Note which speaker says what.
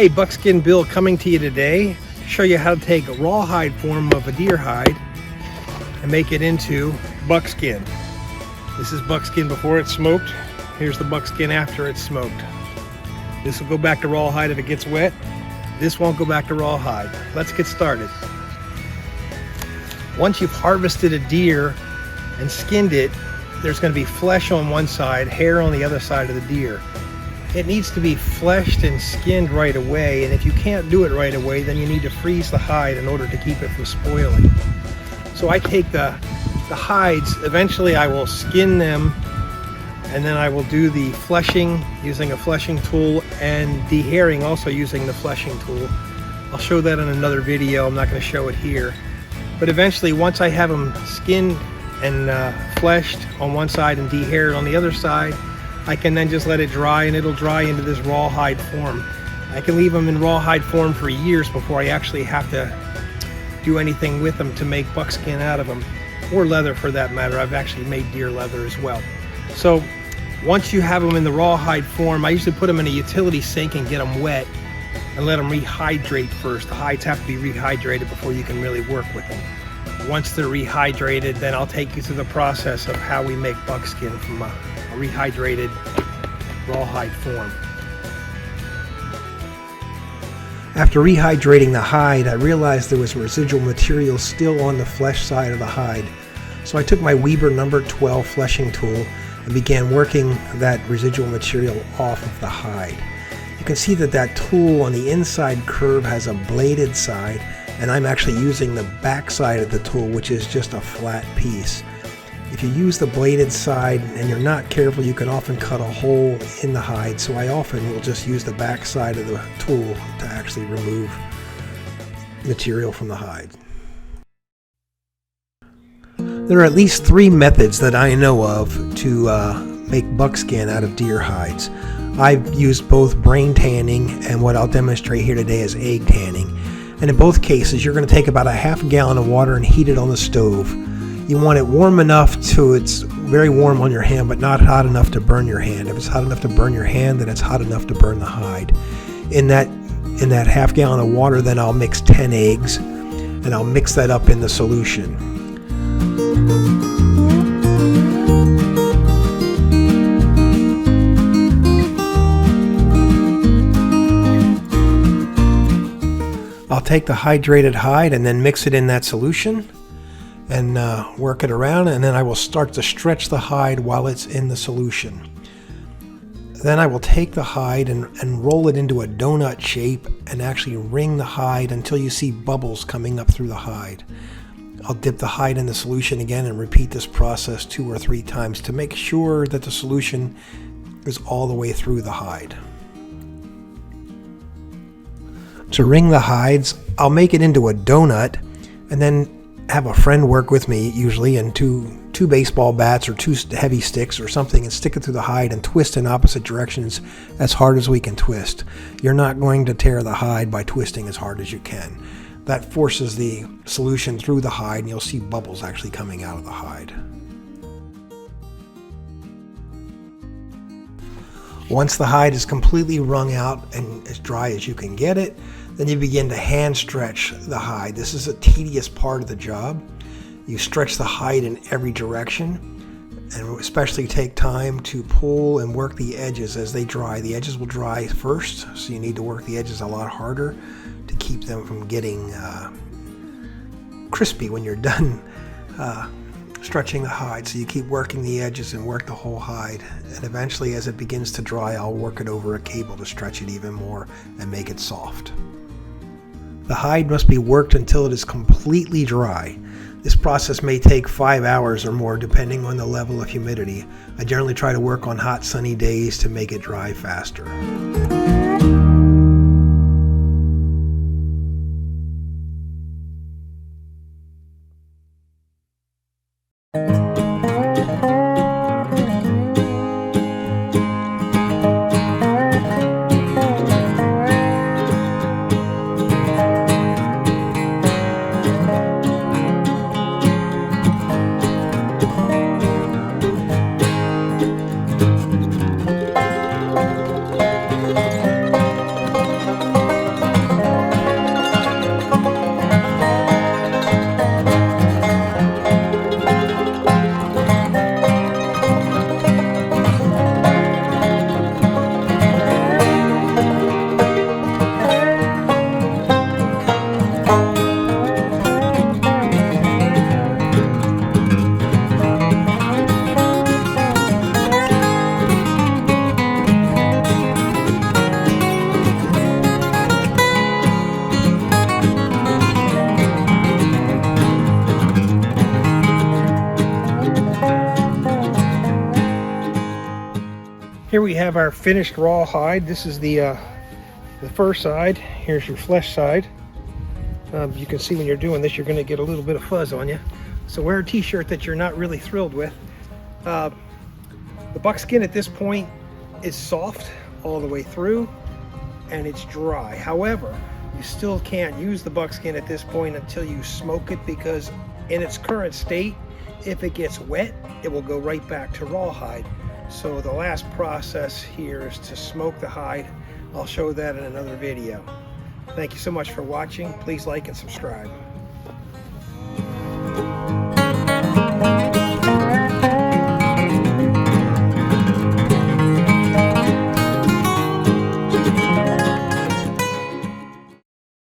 Speaker 1: Hey, Buckskin Bill coming to you today to show you how to take a rawhide form of a deer hide and make it into buckskin. This is buckskin before it's smoked. Here's the buckskin after it's smoked. This will go back to rawhide if it gets wet. This won't go back to rawhide. Let's get started. Once you've harvested a deer and skinned it, there's going to be flesh on one side, hair on the other side of the deer. It needs to be fleshed and skinned right away, and if you can't do it right away, then you need to freeze the hide in order to keep it from spoiling. So I take the hides, eventually I will skin them, and then I will do the fleshing using a fleshing tool and dehairing also using the fleshing tool. I'll show that in another video. I'm not going to show it here. But eventually, once I have them skinned and fleshed on one side and dehaired on the other side, I can then just let it dry, and it'll dry into this rawhide form. I can leave them in rawhide form for years before I actually have to do anything with them to make buckskin out of them, or leather for that matter. I've actually made deer leather as well. So once you have them in the rawhide form, I usually put them in a utility sink and get them wet and let them rehydrate first. The hides have to be rehydrated before you can really work with them. Once they're rehydrated, then I'll take you through the process of how we make buckskin from a rehydrated rawhide form. After rehydrating the hide, I realized there was residual material still on the flesh side of the hide. So I took my Weber number 12 fleshing tool and began working that residual material off of the hide. You can see that that tool on the inside curve has a bladed side, and I'm actually using the back side of the tool, which is just a flat piece. If you use the bladed side and you're not careful, you can often cut a hole in the hide, so I often will just use the back side of the tool to actually remove material from the hide. There are at least 3 methods that I know of to make buckskin out of deer hides. I've used both brain tanning and what I'll demonstrate here today is egg tanning. And in both cases, you're going to take about a half gallon of water and heat it on the stove. You want it warm enough so it's very warm on your hand, but not hot enough to burn your hand. If it's hot enough to burn your hand, then it's hot enough to burn the hide. In that half gallon of water, then I'll mix 10 eggs, and I'll mix that up in the solution. I'll take the hydrated hide and then mix it in that solution and work it around, and then I will start to stretch the hide while it's in the solution. Then I will take the hide and roll it into a donut shape and actually wring the hide until you see bubbles coming up through the hide. I'll dip the hide in the solution again and repeat this process 2 or 3 times to make sure that the solution is all the way through the hide. To wring the hides, I'll make it into a donut and then have a friend work with me, usually, and two baseball bats or 2 heavy sticks or something, and stick it through the hide and twist in opposite directions as hard as we can twist. You're not going to tear the hide by twisting as hard as you can. That forces the solution through the hide, and you'll see bubbles actually coming out of the hide. Once the hide is completely wrung out and as dry as you can get it, then you begin to hand stretch the hide. This is a tedious part of the job. You stretch the hide in every direction, and especially take time to pull and work the edges as they dry. The edges will dry first, so you need to work the edges a lot harder to keep them from getting crispy when you're done stretching the hide. So you keep working the edges and work the whole hide, and eventually as it begins to dry, I'll work it over a cable to stretch it even more and make it soft. The hide must be worked until it is completely dry. This process may take 5 hours or more depending on the level of humidity. I generally try to work on hot sunny days to make it dry faster. here we have our finished raw hide. This is the fur side. Here's your flesh side. You can see when you're doing this, you're going to get a little bit of fuzz on you. So wear a t-shirt that you're not really thrilled with. The buckskin at this point is soft all the way through and it's dry. However, you still can't use the buckskin at this point until you smoke it, because in its current state, if it gets wet, it will go right back to rawhide. So the last process here is to smoke the hide. I'll show that in another video. Thank you so much for watching. Please like and subscribe.